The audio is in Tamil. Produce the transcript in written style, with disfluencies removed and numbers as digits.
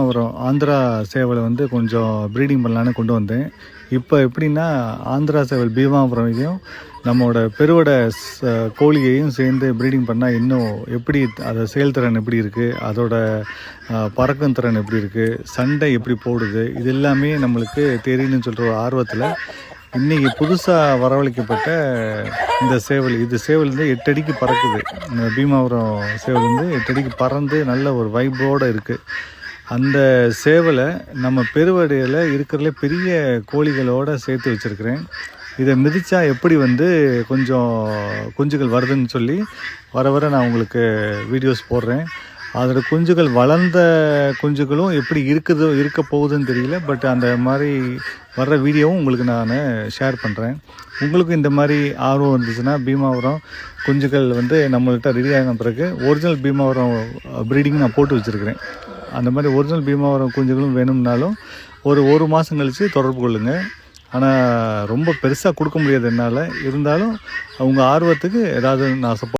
வரும் ஆந்திரா சேவலை வந்து கொஞ்சம் ப்ரீடிங் பண்ணலான்னு கொண்டு வந்தேன். இப்போ எப்படின்னா ஆந்திரா சேவல் பீமாபுரமையும் நம்மளோட பெருவடை கோழியையும் சேர்ந்து ப்ரீடிங் பண்ணால் இன்னும் எப்படி அது செயல்திறன் எப்படி இருக்குது, அதோட பறக்கும் திறன் எப்படி இருக்குது, சண்டை எப்படி போடுது, இது எல்லாமே நம்மளுக்கு தெரியணும்னு சொல்கிற ஒரு ஆர்வத்தில் இன்றைக்கி புதுசாக வரவழைக்கப்பட்ட இந்த சேவல், இது சேவல் வந்து 8 அடிக்கு பறக்குது. இந்த பீமாபுரம் சேவல் வந்து 8 அடிக்கு பறந்து நல்ல ஒரு வைப்போடு இருக்குது. அந்த சேவலை நம்ம பெருவடையில் இருக்கிறதுல பெரிய கோழிகளோடு சேர்த்து வச்சுருக்கிறேன். இதை மிதித்தா எப்படி வந்து கொஞ்சம் குஞ்சுகள் வருதுன்னு சொல்லி வர வர நான் உங்களுக்கு வீடியோஸ் போடுறேன். அதோட குஞ்சுகள் வளர்ந்த குஞ்சுகளும் எப்படி இருக்க போகுதுன்னு தெரியல. பட் அந்த மாதிரி வர்ற வீடியோவும் உங்களுக்கு நான் ஷேர் பண்ணுறேன். உங்களுக்கும் இந்த மாதிரி ஆர்வம் இருந்துச்சுன்னா பீமாபுரம் குஞ்சுகள் வந்து நம்மள்கிட்ட ரெடி ஆகின பிறகு ஒரிஜினல் பீமாபுரம் ப்ரீடிங் நான் போட்டு வச்சுருக்கிறேன். அந்த மாதிரி ஒரிஜினல் பீமாபுரம் குஞ்சுகளும் வேணும்னாலும் ஒரு மாதம் கழித்து தொடர்பு கொள்ளுங்கள். ஆனால் ரொம்ப பெருசாக கொடுக்க முடியாது என்னால். இருந்தாலும் அவங்க ஆர்வத்துக்கு ஏதாவது நான்